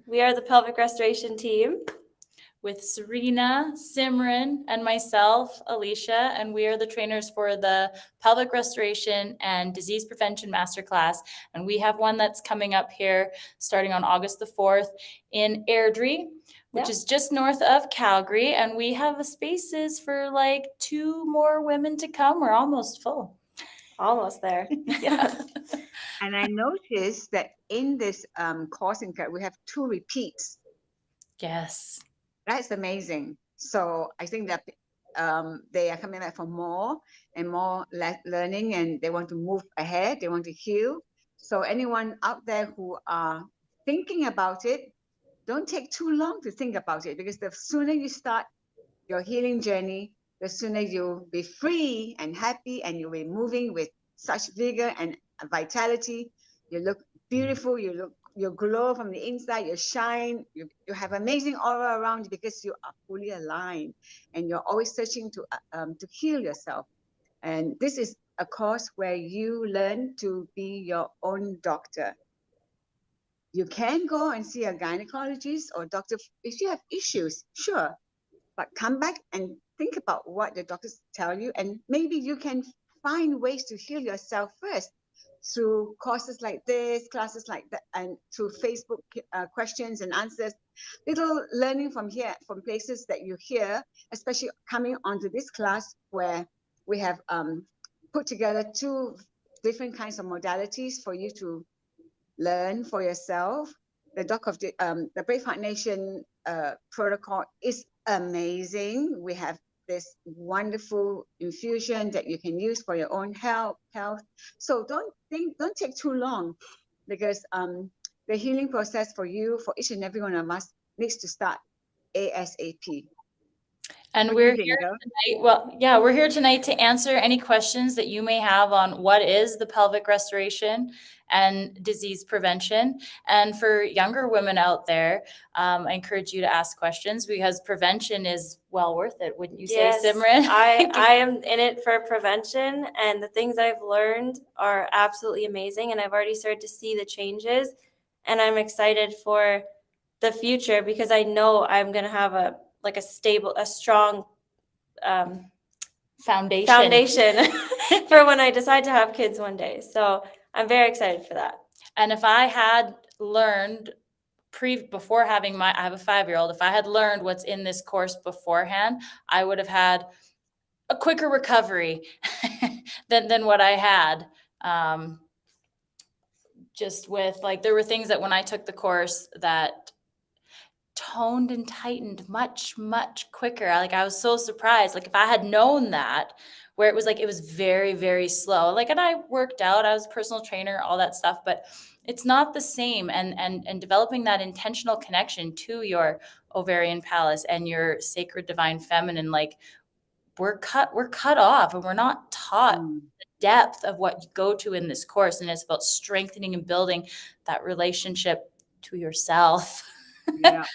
We are the pelvic restoration team with Serena, Simran, and myself, Alicia, and we are the trainers for the Pelvic Restoration and Disease Prevention Masterclass. And we have one that's coming up here starting on August the 4th in Airdrie, which is just north of Calgary. And we have spaces for like 2 more women to come. We're almost full. Almost there. Yeah. And I noticed that in this course, we have 2 repeats. Yes. That's amazing. So I think that they are coming back for more and more learning, and they want to move ahead. They want to heal. So anyone out there who are thinking about it, don't take too long to think about it, because the sooner you start your healing journey, the sooner you'll be free and happy, and you'll be moving with such vigor and vitality. You look beautiful. You glow from the inside. You shine. You have amazing aura around you because you are fully aligned, and you're always searching to heal yourself. And this is a course where you learn to be your own doctor. You can go and see a gynecologist or doctor if you have issues, sure, but come back and think about what the doctors tell you, and maybe you can find ways to heal yourself first through courses like this, classes like that, and through Facebook questions and answers, little learning from here, from places that you hear, especially coming onto this class where we have put together 2 different kinds of modalities for you to learn for yourself. The BraveHeart Nation protocol is amazing. We have this wonderful infusion that you can use for your own health. So don't take too long, because the healing process for you, for each and every one of us, needs to start ASAP. And we're here tonight. Well, yeah, we're here tonight to answer any questions that you may have on what is the pelvic restoration and disease prevention. And for younger women out there, I encourage you to ask questions, because prevention is well worth it. Wouldn't you say, Simran? I am in it for prevention, and the things I've learned are absolutely amazing. And I've already started to see the changes, and I'm excited for the future, because I know I'm going to have a strong foundation for when I decide to have kids one day. So I'm very excited for that. And if I had learned before having I have a 5-year-old, if I had learned what's in this course beforehand, I would have had a quicker recovery than what I had. Just with there were things that when I took the course that toned and tightened much, much quicker. I was so surprised. If I had known that, where it was very, very slow. And I worked out, I was a personal trainer, all that stuff, but it's not the same. And developing that intentional connection to your ovarian palace and your sacred divine feminine, we're cut off, and we're not taught the depth of what you go to in this course. And it's about strengthening and building that relationship to yourself. Yeah.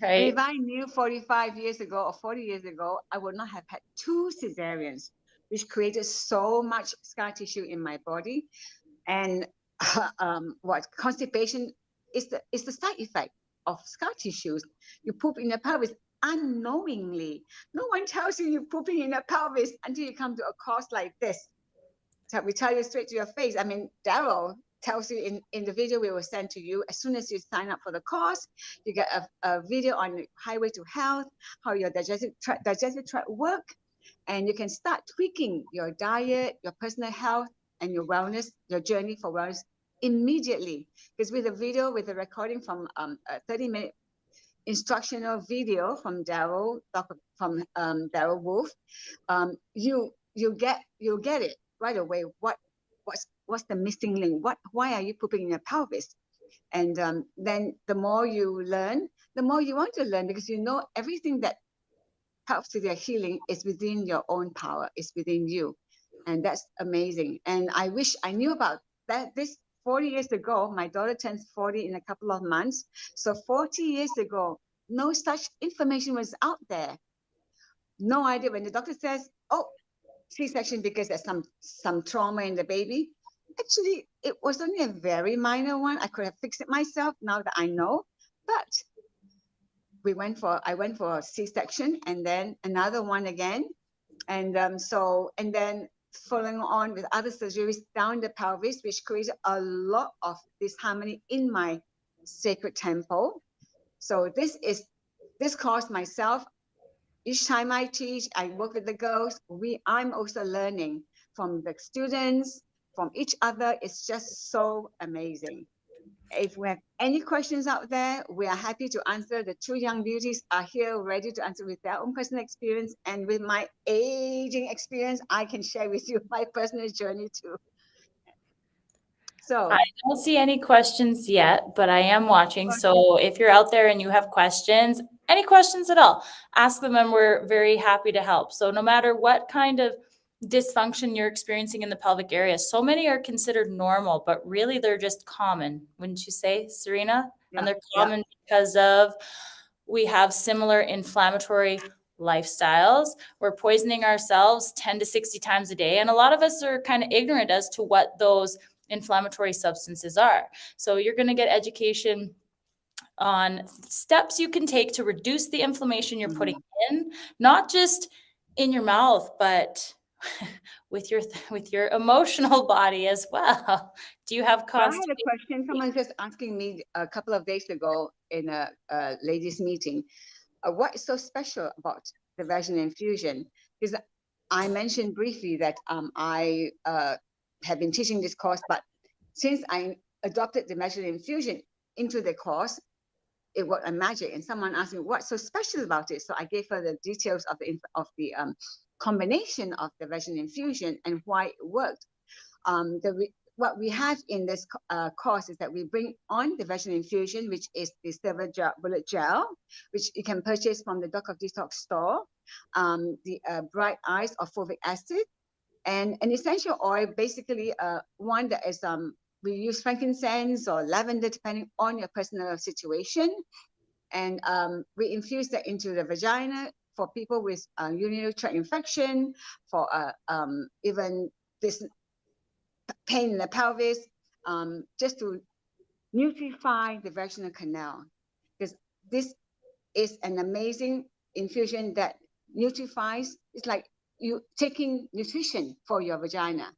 Right. If I knew 45 years ago or 40 years ago, I would not have had 2 cesareans, which created so much scar tissue in my body. And constipation is the side effect of scar tissues. You poop in the pelvis unknowingly. No one tells you you're pooping in the pelvis until you come to a course like this. So we tell you straight to your face. I mean, Daryl tells you in the video we will send to you, as soon as you sign up for the course, you get a video on highway to health, how your digestive tract work, and you can start tweaking your diet, your personal health, and your wellness, your journey for wellness immediately. Because with a video, with a recording from a 30-minute instructional video from Daryl Wolf, you'll get it right away. What's the missing link? Why are you pooping in your pelvis? And then the more you learn, the more you want to learn, because you know everything that helps with your healing is within your own power, is within you. And that's amazing. And I wish I knew about this 40 years ago. My daughter turns 40 in a couple of months. So 40 years ago, no such information was out there. No idea. When the doctor says, oh, C-section because there's some trauma in the baby. Actually, it was only a very minor one. I could have fixed it myself now that I know. But I went for a C-section and then another one again. And then following on with other surgeries down the pelvis, which created a lot of disharmony in my sacred temple. So this course myself, each time I teach, I work with the girls, I'm also learning from the students, from each other. It's just so amazing. If we have any questions out there, we are happy to answer. The two young beauties are here ready to answer with their own personal experience. And with my aging experience, I can share with you my personal journey too. So I don't see any questions yet, but I am watching. So if you're out there and you have questions, any questions at all, ask them and we're very happy to help. So no matter what kind of dysfunction you're experiencing in the pelvic area, so many are considered normal, but really they're just common, wouldn't you say, Serena? Yeah, And they're common because of we have similar inflammatory lifestyles. We're poisoning ourselves 10 to 60 times a day. And a lot of us are kind of ignorant as to what those inflammatory substances are. So you're going to get education on steps you can take to reduce the inflammation you're putting in, not just in your mouth, but with your emotional body as well. Do you have I had constipation? a question. Someone just asking me a couple of days ago in a ladies' meeting, what is so special about the vaginal infusion? Because I mentioned briefly that I have been teaching this course, but since I adopted the vaginal infusion into the course, it worked a magic. And someone asked me, what's so special about it? So I gave her the details of the combination of the vaginal infusion and why it worked. What we have in this course is that we bring on the vaginal infusion, which is the silver bullet gel, which you can purchase from the Doctorate Detox store, the bright eyes of fulvic acid, and an essential oil, basically one that is, we use frankincense or lavender, depending on your personal situation. And we infuse that into the vagina for people with urinary tract infection, for even this pain in the pelvis, just to nutrify the vaginal canal. Because this is an amazing infusion that nutrifies. It's like you taking nutrition for your vagina.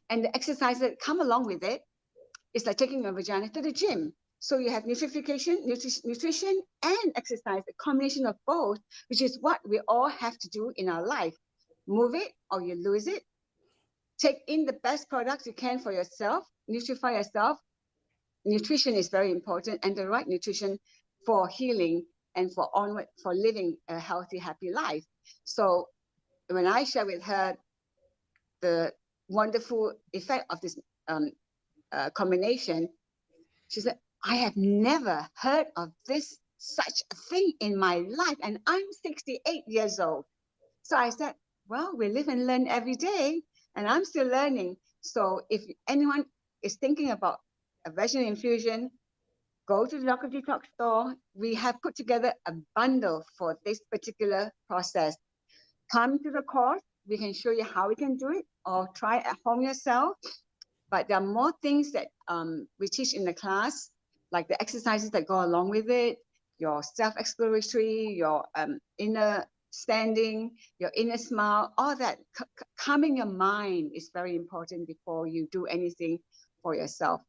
And the exercises that come along with it, it's like taking your vagina to the gym. So you have nutrition and exercise, a combination of both, which is what we all have to do in our life. Move it or you lose it. Take in the best products you can for yourself, nutrify yourself. Nutrition is very important, and the right nutrition for healing and for living a healthy, happy life. So when I share with her the wonderful effect of this combination, she said, I have never heard of such a thing in my life, and I'm 68 years old. So I said, well, we live and learn every day, and I'm still learning. So if anyone is thinking about a vaginal infusion, go to the Doctorate Detox store. We have put together a bundle for this particular process. Come to the course. We can show you how we can do it, or try at home yourself. But there are more things that we teach in the class, like the exercises that go along with it, your self-exploratory, your inner standing, your inner smile, all that. Calming your mind is very important before you do anything for yourself.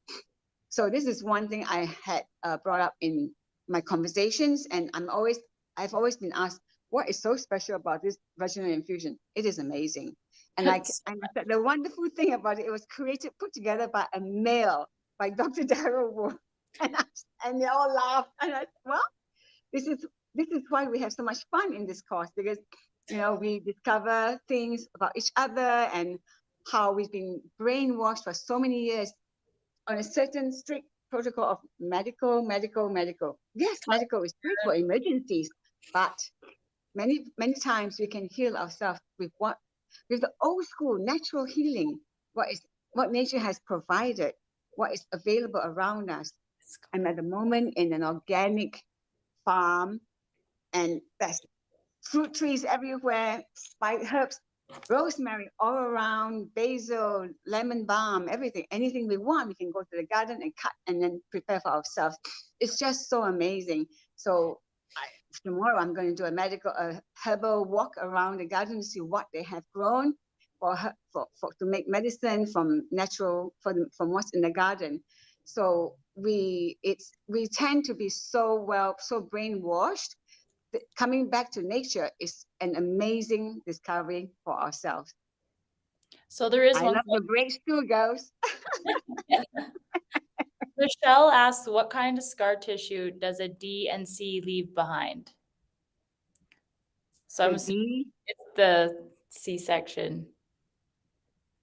So this is one thing I had brought up in my conversations, and I've always been asked, what is so special about this vaginal infusion? It is amazing. And I said, the wonderful thing about it was put together by a male, by Dr. Darryl Wu. And they all laughed. And I said, well, this is why we have so much fun in this course, because we discover things about each other and how we've been brainwashed for so many years on a certain strict protocol of medical. Yes, medical is good for emergencies, but many times we can heal ourselves with the old school natural healing, what nature has provided, what is available around us. I'm at the moment in an organic farm, and there's fruit trees everywhere, herbs rosemary all around, basil, lemon balm, everything, anything we want, we can go to the garden and cut and then prepare for ourselves. It's just so amazing. So tomorrow I'm going to do a herbal walk around the garden to see what they have grown to make medicine from natural, from what's in the garden. So we tend to be so brainwashed. Coming back to nature is an amazing discovery for ourselves. So there is I one love the breaks too, girls. Michelle asks, what kind of scar tissue does a D and C leave behind? So I'm assuming it's the C-section.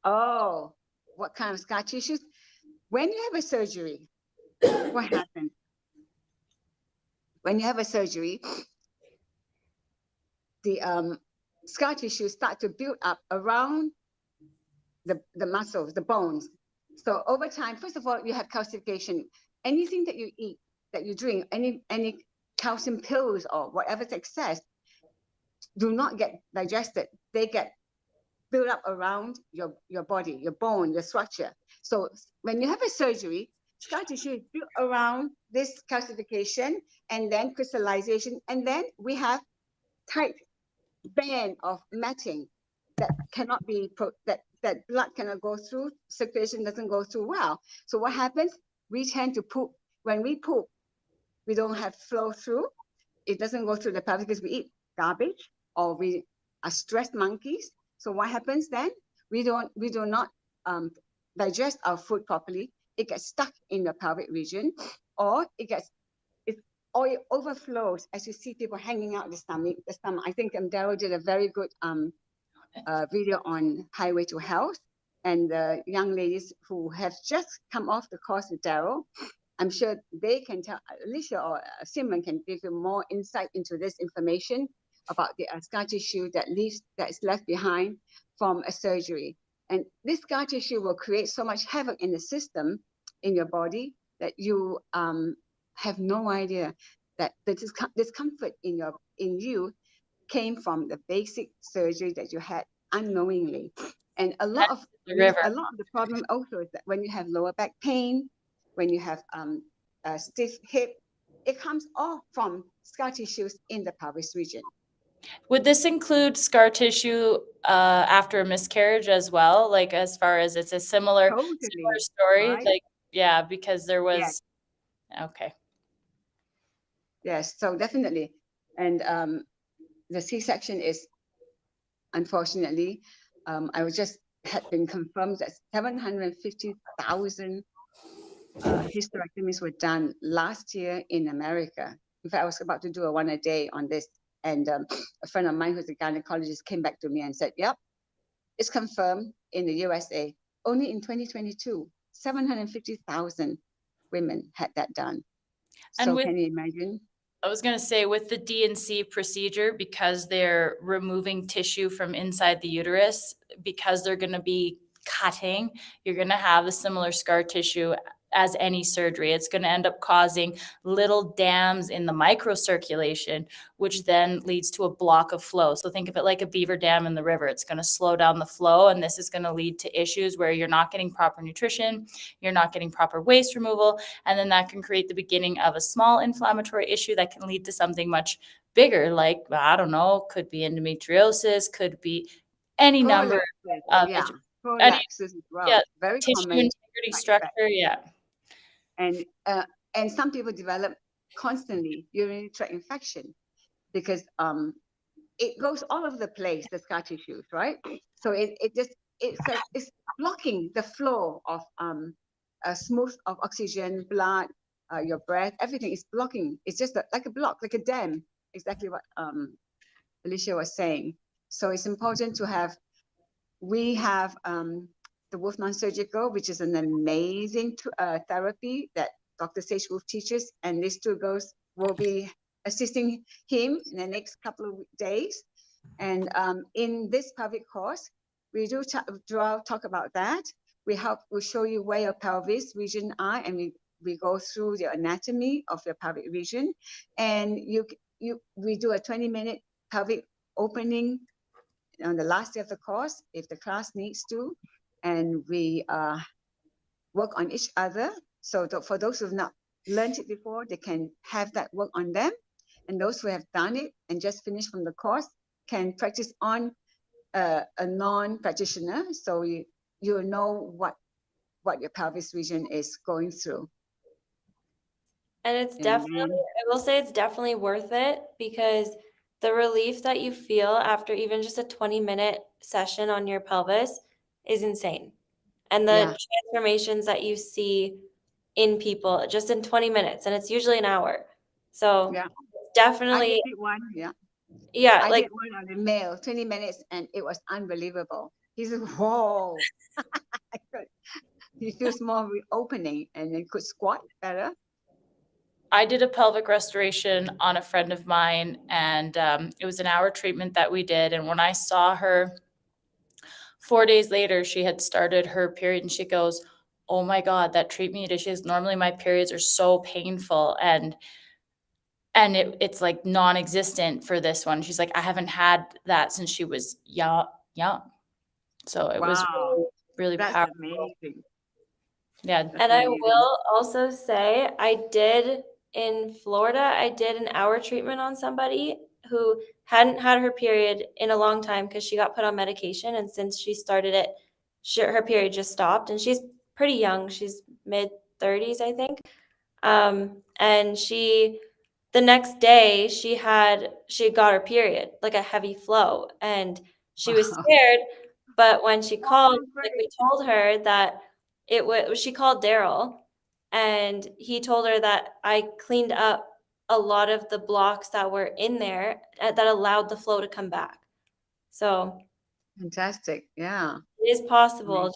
Oh, what kind of scar tissues? When you have a surgery, what happens? When you have a surgery, the scar tissue start to build up around the muscles, the bones. So over time, first of all, you have calcification. Anything that you eat, that you drink, any calcium pills or whatever's excess, do not get digested. They get built up around your body, your bone, your structure. So when you have a surgery, scar tissue is built around this calcification and then crystallization, and then we have tight band of matting that cannot be that blood cannot go through, circulation doesn't go through well. So what happens? We tend to poop. When we poop, we don't have flow through. It doesn't go through the pelvis because we eat garbage or we are stressed monkeys. So what happens then? We do not digest our food properly. It gets stuck in the pelvic region, or it overflows as you see people hanging out the stomach. I think Daryl did a very good video on Highway to Health, and the young ladies who have just come off the course with Daryl, I'm sure they can tell, Alicia or Simon can give you more insight into this information about the scar tissue that is left behind from a surgery. And this scar tissue will create so much havoc in the system, in your body, that you have no idea that the discomfort in you came from the basic surgery that you had unknowingly. And a lot of the problem also is that when you have lower back pain, when you have a stiff hip, it comes all from scar tissues in the pelvis region. Would this include scar tissue after a miscarriage as well? Like, as far as it's a similar story? Right? Like, yeah, because there was, yes. Okay. Yes, so definitely. And the C-section is, unfortunately, had been confirmed that 750,000 hysterectomies were done last year in America. In fact, I was about to do a one a day on this, and a friend of mine who's a gynecologist came back to me and said, yep, it's confirmed in the USA. Only in 2022, 750,000 women had that done. So can you imagine? I was going to say, with the D&C procedure, because they're removing tissue from inside the uterus, because they're going to be cutting, you're going to have a similar scar tissue as any surgery. It's going to end up causing little dams in the microcirculation, which then leads to a block of flow. So think of it like a beaver dam in the river. It's going to slow down the flow, and this is going to lead to issues where you're not getting proper nutrition, you're not getting proper waste removal, and then that can create the beginning of a small inflammatory issue that can lead to something much bigger, like, I don't know, could be endometriosis, could be any number of prolapses as well. Very tissue common integrity structure, and some people develop constantly urinary tract infection because it goes all over the place, the scar tissues, right? So it's blocking the flow of smooth of oxygen, blood, your breath, everything is blocking. It's just like a block, like a dam. Exactly what Alicia was saying. So it's important to have. We have the Wolf Non-Surgical, which is an amazing therapy that Dr. Sage Wolf teaches, and these two girls will be assisting him in the next couple of days. And in this pelvic course, we do talk about that. We show you where your pelvis region are, and we go through the anatomy of your pelvic region, and we do a 20-minute pelvic opening on the last day of the course, if the class needs to, and we work on each other. So for those who have not learned it before, they can have that work on them. And those who have done it and just finished from the course can practice on a non-practitioner. So you know what your pelvis region is going through. And it's And definitely, then, I will say it's definitely worth it, because the relief that you feel after even just a 20-minute session on your pelvis is insane. And the yeah, transformations that you see in people just in 20 minutes, and it's usually an hour. So yeah. I definitely, did one, yeah. yeah, I like did one on the male, 20 minutes, and it was unbelievable. He said, whoa. He feels more opening, and then could squat better. I did a pelvic restoration on a friend of mine, and it was an hour treatment that we did. And when I saw her 4 days later, she had started her period, and she goes, "Oh my God, that treatment you did." She goes, "Normally my periods are so painful, and it's like non-existent for this one." She's like, "I haven't had that since she was young." So it was Wow, really, really that's powerful. amazing. Yeah. That's and I amazing. will also say, I did in Florida, I did an hour treatment on somebody who hadn't had her period in a long time because she got put on medication. And since she started it, her period just stopped. And she's pretty young. She's mid-30s, I think. And the next day she got her period, like a heavy flow. And she was Wow. scared. But when she called, Oh, like, great. we told her that she called Daryl, and he told her that I cleaned up a lot of the blocks that were in there that allowed the flow to come back. So Fantastic. Yeah. it is possible.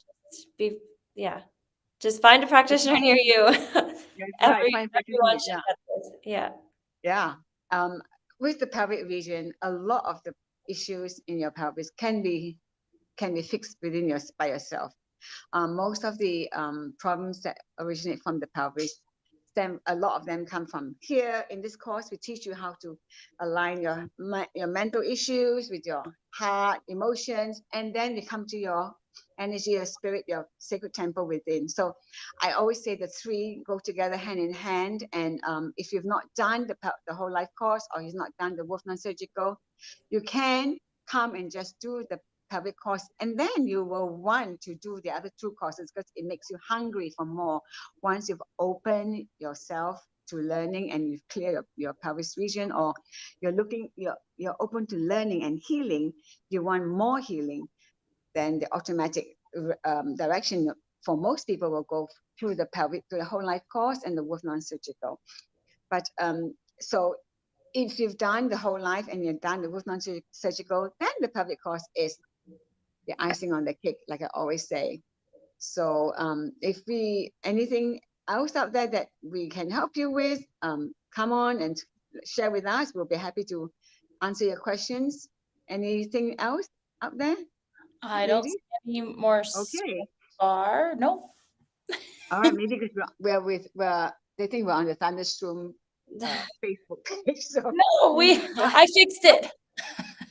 Just find a practitioner near you. That's right. Fine Everyone practitioner. should Yeah. get this. Yeah. Yeah. With the pelvic region, a lot of the issues in your pelvis can be fixed by yourself. Most of the problems that originate from the pelvis, a lot of them come from here. In this course, we teach you how to align your mental issues with your heart, emotions, and then we come to your energy, your spirit, your sacred temple within. So I always say the three go together hand in hand. And if you've not done the whole life course, or you've not done the Wolf Non-Surgical, you can come and just do the pelvic course, and then you will want to do the other two courses because it makes you hungry for more. Once you've opened yourself to learning and you've cleared your pelvis region, or you're open to learning and healing, you want more healing, then the automatic direction for most people will go through the pelvic, through the whole life course and the Wolf Non-Surgical. But so if you've done the whole life and you've done the Wolf Non-Surgical, then the pelvic course is the icing on the cake, like I always say. So if anything else out there that we can help you with, come on and share with us. We'll be happy to answer your questions. Anything else out there? I don't see any more Okay. far. Nope. All right, maybe because they think we're on the Thunderstorm Facebook page. So No, I fixed it.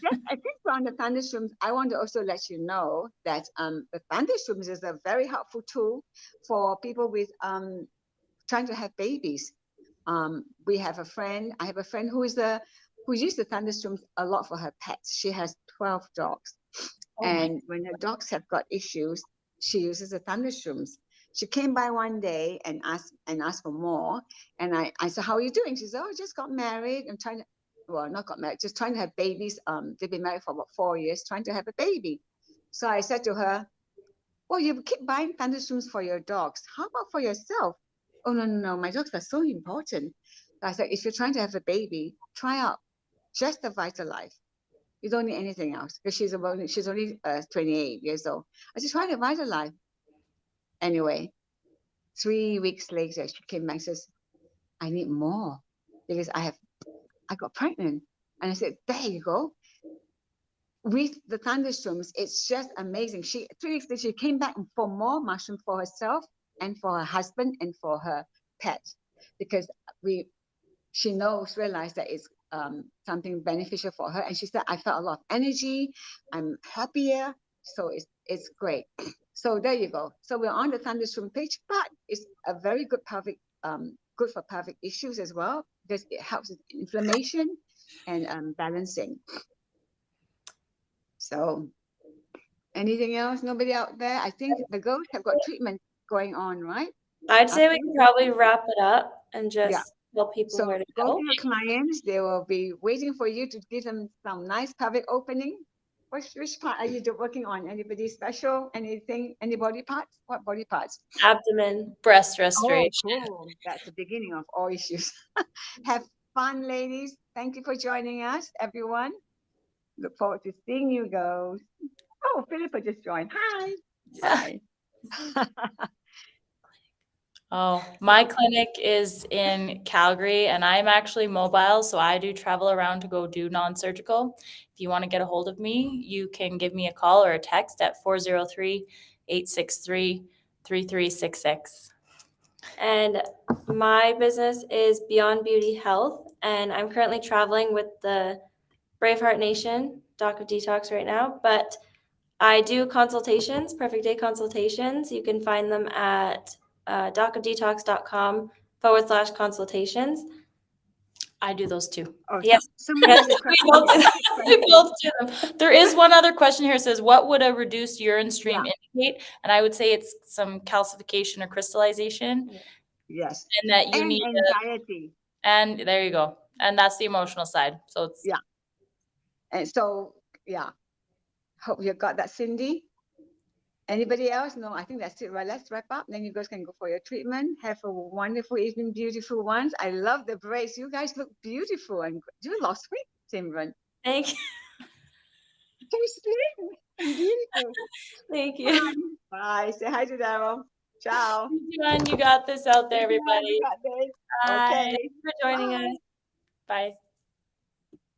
yes, I think on the Thunderstorms, I want to also let you know that the Thunderstorms is a very helpful tool for people with trying to have babies. I have a friend who used the Thunderstorms a lot for her pets. She has 12 dogs. And when her dogs have got issues, she uses the Thunderstorms. She came by one day and asked for more. And I said, "How are you doing?" She said, "Oh, I just got married. I'm trying to, well, not got married, just trying to have babies. They've been married for about 4 years, trying to have a baby." So I said to her, "Well, you keep buying Thunderstorms for your dogs. How about for yourself?" "Oh, no, my dogs are so important." I said, "If you're trying to have a baby, try out just the Vitalife. You don't need anything else," because she's only 28 years old. I said, "Try the Vitalife." Anyway, 3 weeks later, she came back and says, "I need more because I got pregnant." And I said, "There you go." With the Thunderstorms, it's just amazing. 3 weeks later, she came back for more mushroom for herself and for her husband and for her pet, because she realized that it's something beneficial for her. And she said, I felt a lot of energy. I'm happier. So it's great. So there you go. So we're on the Thunderstorm page, but it's a very good pelvic, good for pelvic issues as well, because it helps with inflammation and balancing. So anything else? Nobody out there? I think the girls have got treatment going on, right? I'd say we can probably wrap it up and just Yeah. tell people So where to go go. to your clients. They will be waiting for you to give them some nice pelvic opening. Which part are you working on? Anybody special? Anything? Any body parts? What body parts? Abdomen. Breast Oh, restoration. cool. That's the beginning of all issues. Have fun, ladies. Thank you for joining us, everyone. Look forward to seeing you girls. Oh, Philippa just joined. Hi. Bye. Oh, my clinic is in Calgary and I'm actually mobile, so I do travel around to go do non-surgical. If you want to get a hold of me, you can give me a call or a text at 403-863-3366. And my business is Beyond Beauty Health, and I'm currently traveling with the BraveHeart Nation, Doc of Detox right now, but I do consultations, Perfect Day Consultations. You can find them at docofdetox.com/consultations. I do those too. Oh, Yes. someone Yes, has a we question. both do. We both do them. There is one other question here. It says, what would a reduced urine stream indicate? And I would say it's some calcification or crystallization, Yes. and that you And need anxiety. and there you go. And that's the emotional side. So it's Yeah. And so, yeah. Hope you got that, Cindy. Anybody else? No, I think that's it, right? Let's wrap up. Then you guys can go for your treatment. Have a wonderful evening, beautiful ones. I love the braids. You guys look beautiful. And you lost weight, Simran. Thank you. So slim and beautiful. Thank you. Bye. Say hi to Daryl. Ciao. you got this out there, everybody. You got this. Bye. Okay. Thanks for joining Bye. us. Bye.